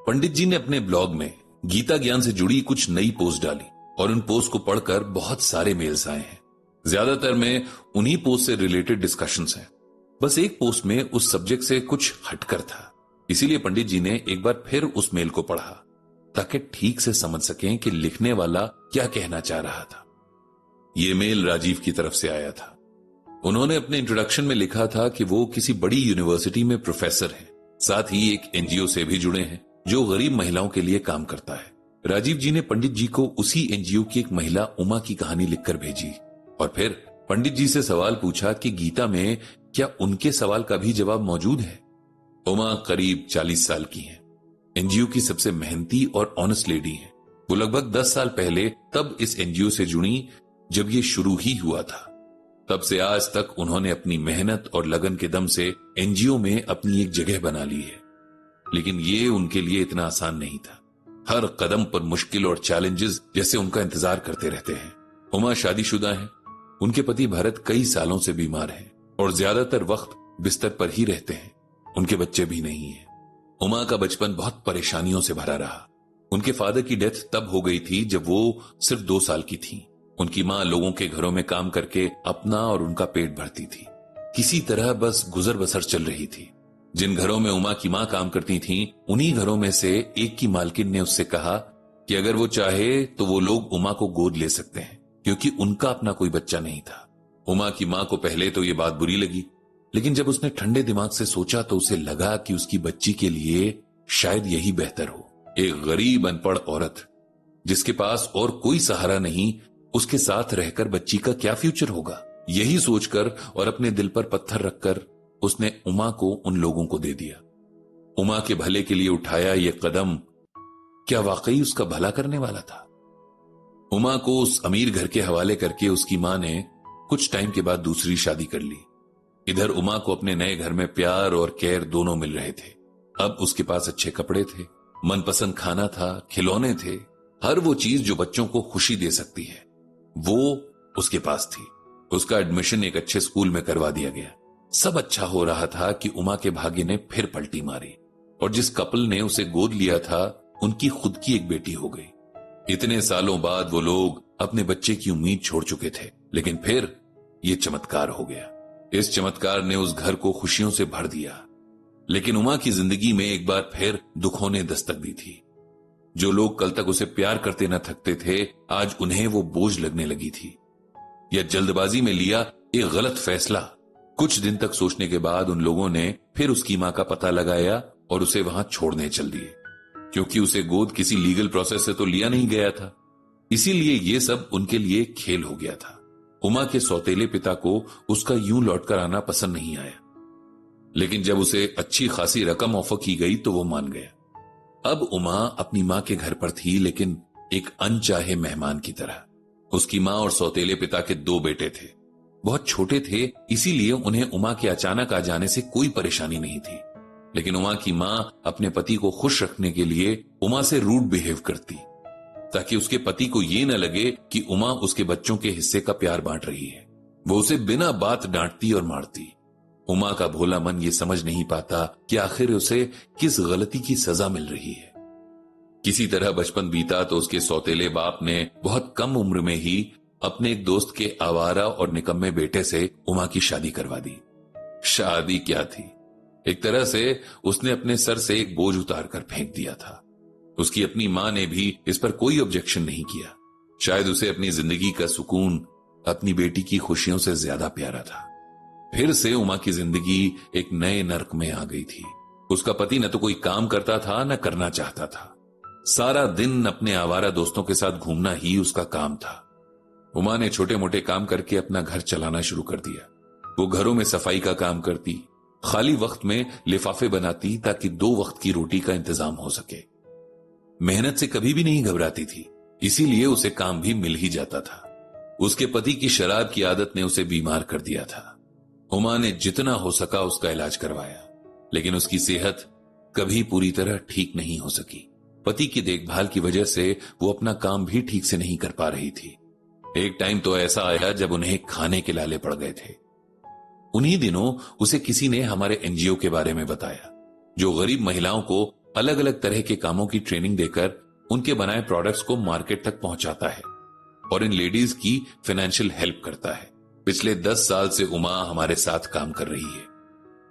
पंडित जी ने अपने ब्लॉग में गीता ज्ञान से जुड़ी कुछ नई पोस्ट डाली और उन पोस्ट को पढ़कर बहुत सारे मेल्स आए हैं। ज्यादातर में उन्हीं पोस्ट से रिलेटेड डिस्कशंस हैं। बस एक पोस्ट में उस सब्जेक्ट से कुछ हटकर था, इसीलिए पंडित जी ने एक बार फिर उस मेल को पढ़ा ताकि ठीक से समझ सकें कि लिखने वाला क्या कहना चाह रहा था। यह मेल राजीव की तरफ से आया था। उन्होंने अपने इंट्रोडक्शन में लिखा था कि वो किसी बड़ी यूनिवर्सिटी में प्रोफेसर हैं, साथ ही एक एनजीओ से भी जुड़े हैं जो गरीब महिलाओं के लिए काम करता है। राजीव जी ने पंडित जी को उसी एनजीओ की एक महिला उमा की कहानी लिखकर भेजी और फिर पंडित जी से सवाल पूछा कि गीता में क्या उनके सवाल का भी जवाब मौजूद है। उमा करीब 40 साल की हैं, एनजीओ की सबसे मेहनती और ऑनेस्ट लेडी हैं। वो लगभग 10 साल पहले तब इस एनजीओ से जुड़ी जब ये शुरू ही हुआ था। तब से आज तक उन्होंने अपनी मेहनत और लगन के दम से एनजीओ में अपनी एक जगह बना ली है, लेकिन ये उनके लिए इतना आसान नहीं था। हर कदम पर मुश्किल और चैलेंजेस जैसे उनका इंतजार करते रहते हैं। उमा शादीशुदा हैं, उनके पति भरत कई सालों से बीमार हैं और ज्यादातर वक्त बिस्तर पर ही रहते हैं। उनके बच्चे भी नहीं हैं। उमा का बचपन बहुत परेशानियों से भरा रहा। उनके फादर की डेथ तब हो गई थी जब वो सिर्फ 2 साल की थी। उनकी मां लोगों के घरों में काम करके अपना और उनका पेट भरती थी। किसी तरह बस गुजर बसर चल रही थी। जिन घरों में उमा की मां काम करती थीं, उन्हीं घरों में से एक की मालकिन ने उससे कहा कि अगर वो चाहे तो वो लोग उमा को गोद ले सकते हैं, क्योंकि उनका अपना कोई बच्चा नहीं था। उमा की मां को पहले तो ये बात बुरी लगी, लेकिन जब उसने ठंडे दिमाग से सोचा तो उसे लगा कि उसकी बच्ची के लिए शायद यही बेहतर हो। एक गरीब अनपढ़ औरत जिसके पास और कोई सहारा नहीं, उसके साथ रहकर बच्ची का क्या फ्यूचर होगा। यही सोचकर और अपने दिल पर पत्थर रखकर उसने उमा को उन लोगों को दे दिया। उमा के भले के लिए उठाया यह कदम क्या वाकई उसका भला करने वाला था? उमा को उस अमीर घर के हवाले करके उसकी मां ने कुछ टाइम के बाद दूसरी शादी कर ली। इधर उमा को अपने नए घर में प्यार और केयर दोनों मिल रहे थे। अब उसके पास अच्छे कपड़े थे, मनपसंद खाना था, खिलौने थे, हर वो चीज जो बच्चों को खुशी दे सकती है वो उसके पास थी। उसका एडमिशन एक अच्छे स्कूल में करवा दिया गया। सब अच्छा हो रहा था कि उमा के भाग्य ने फिर पलटी मारी और जिस कपल ने उसे गोद लिया था उनकी खुद की एक बेटी हो गई। इतने सालों बाद वो लोग अपने बच्चे की उम्मीद छोड़ चुके थे, लेकिन फिर ये चमत्कार हो गया। इस चमत्कार ने उस घर को खुशियों से भर दिया। लेकिन उमा की जिंदगी में एक बार फिर दुखों ने दस्तक दी थी। जो लोग कल तक उसे प्यार करते न थकते थे, आज उन्हें वो बोझ लगने लगी थी। या जल्दबाजी में लिया एक गलत फैसला। कुछ दिन तक सोचने के बाद उन लोगों ने फिर उसकी मां का पता लगाया और उसे वहां छोड़ने चल दिए, क्योंकि उसे गोद किसी लीगल प्रोसेस से तो लिया नहीं गया था। इसीलिए ये सब उनके लिए खेल हो गया था। उमा के सौतेले पिता को उसका यूं लौटकर आना पसंद नहीं आया, लेकिन जब उसे अच्छी खासी रकम ऑफर की गई तो वो मान गया। अब उमा अपनी मां के घर पर थी, लेकिन एक अनचाहे मेहमान की तरह। उसकी मां और सौतेले पिता के 2 बेटे थे। बहुत छोटे थे, इसीलिए उन्हें उमा के अचानक आ जाने से कोई परेशानी नहीं थी। लेकिन उमा की मां अपने पति को खुश रखने के लिए उमा से रूड बिहेव करती, ताकि उसके पति को यह न लगे कि उमा उसके बच्चों के हिस्से का प्यार बांट रही है। वो उसे बिना बात डांटती और मारती। उमा का भोला मन ये समझ नहीं पाता कि आखिर उसे किस गलती की सजा मिल रही है। किसी तरह बचपन बीता तो उसके सौतेले बाप ने बहुत कम उम्र में ही अपने एक दोस्त के आवारा और निकम्मे बेटे से उमा की शादी करवा दी। शादी क्या थी, एक तरह से उसने अपने सर से एक बोझ उतार कर फेंक दिया था। उसकी अपनी मां ने भी इस पर कोई ऑब्जेक्शन नहीं किया। शायद उसे अपनी जिंदगी का सुकून अपनी बेटी की खुशियों से ज्यादा प्यारा था। फिर से उमा की जिंदगी एक नए नर्क में आ गई थी। उसका पति न तो कोई काम करता था न करना चाहता था। सारा दिन अपने आवारा दोस्तों के साथ घूमना ही उसका काम था। उमा ने छोटे मोटे काम करके अपना घर चलाना शुरू कर दिया। वो घरों में सफाई का काम करती, खाली वक्त में लिफाफे बनाती ताकि 2 वक्त की रोटी का इंतजाम हो सके। मेहनत से कभी भी नहीं घबराती थी, इसीलिए उसे काम भी मिल ही जाता था। उसके पति की शराब की आदत ने उसे बीमार कर दिया था। उमा ने जितना हो सका उसका इलाज करवाया, लेकिन उसकी सेहत कभी पूरी तरह ठीक नहीं हो सकी। पति की देखभाल की वजह से वो अपना काम भी ठीक से नहीं कर पा रही थी। एक टाइम तो ऐसा आया जब उन्हें खाने के लाले पड़ गए थे। उन्हीं दिनों उसे किसी ने हमारे एनजीओ के बारे में बताया, जो गरीब महिलाओं को अलग अलग तरह के कामों की ट्रेनिंग देकर उनके बनाए प्रोडक्ट्स को मार्केट तक पहुंचाता है और इन लेडीज की फाइनेंशियल हेल्प करता है। पिछले 10 साल से उमा हमारे साथ काम कर रही है।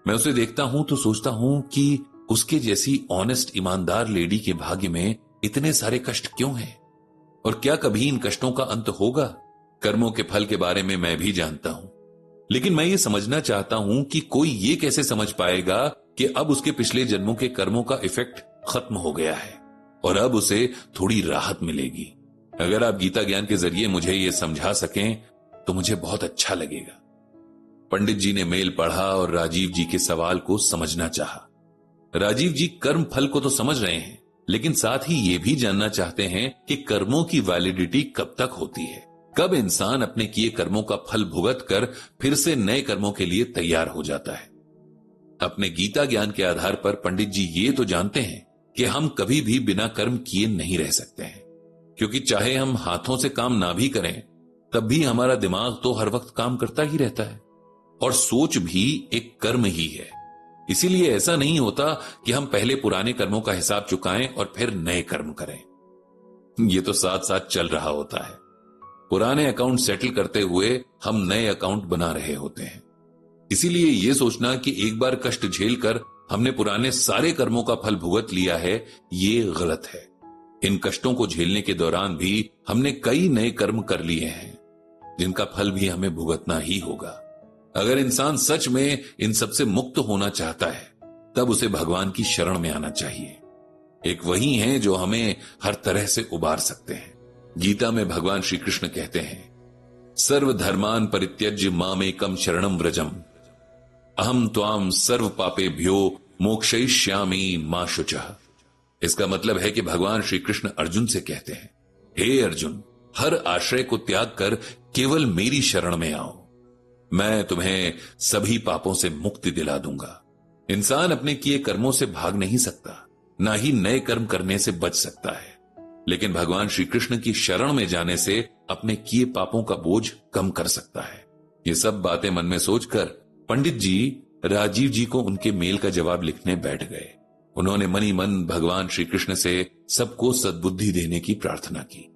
मैं उसे देखता हूं तो सोचता हूं कि उसके जैसी ऑनेस्ट ईमानदार लेडी के भाग्य में इतने सारे कष्ट क्यों हैं और क्या कभी इन कष्टों का अंत होगा। कर्मों के फल के बारे में मैं भी जानता हूं, लेकिन मैं ये समझना चाहता हूं कि कोई ये कैसे समझ पाएगा कि अब उसके पिछले जन्मों के कर्मों का इफेक्ट खत्म हो गया है और अब उसे थोड़ी राहत मिलेगी। अगर आप गीता ज्ञान के जरिए मुझे ये समझा सकें तो मुझे बहुत अच्छा लगेगा। पंडित जी ने मेल पढ़ा और राजीव जी के सवाल को समझना चाहा। राजीव जी कर्म फल को तो समझ रहे हैं, लेकिन साथ ही ये भी जानना चाहते हैं कि कर्मों की वैलिडिटी कब तक होती है, कब इंसान अपने किए कर्मों का फल भुगत कर फिर से नए कर्मों के लिए तैयार हो जाता है। अपने गीता ज्ञान के आधार पर पंडित जी ये तो जानते हैं कि हम कभी भी बिना कर्म किए नहीं रह सकते हैं, क्योंकि चाहे हम हाथों से काम ना भी करें तब भी हमारा दिमाग तो हर वक्त काम करता ही रहता है और सोच भी एक कर्म ही है। इसीलिए ऐसा नहीं होता कि हम पहले पुराने कर्मों का हिसाब चुकाएं और फिर नए कर्म करें। ये तो साथ साथ चल रहा होता है। पुराने अकाउंट सेटल करते हुए हम नए अकाउंट बना रहे होते हैं। इसीलिए यह सोचना कि एक बार कष्ट झेलकर हमने पुराने सारे कर्मों का फल भुगत लिया है, ये गलत है। इन कष्टों को झेलने के दौरान भी हमने कई नए कर्म कर लिए हैं जिनका फल भी हमें भुगतना ही होगा। अगर इंसान सच में इन सबसे मुक्त होना चाहता है तब उसे भगवान की शरण में आना चाहिए। एक वही है जो हमें हर तरह से उबार सकते हैं। गीता में भगवान श्री कृष्ण कहते हैं, सर्वधर्मान परित्यज्य मामेकम शरणम व्रजम अहम त्वाम सर्व पापेभ्यो मोक्षयिष्यामि मा शुचः। इसका मतलब है कि भगवान श्री कृष्ण अर्जुन से कहते हैं, हे अर्जुन, हर आश्रय को त्याग कर केवल मेरी शरण में आओ, मैं तुम्हें सभी पापों से मुक्ति दिला दूंगा। इंसान अपने किए कर्मों से भाग नहीं सकता, ना ही नए कर्म करने से बच सकता है, लेकिन भगवान श्री कृष्ण की शरण में जाने से अपने किए पापों का बोझ कम कर सकता है। ये सब बातें मन में सोचकर पंडित जी राजीव जी को उनके मेल का जवाब लिखने बैठ गए। उन्होंने मनी मन भगवान श्री कृष्ण से सबको सद्बुद्धि देने की प्रार्थना की।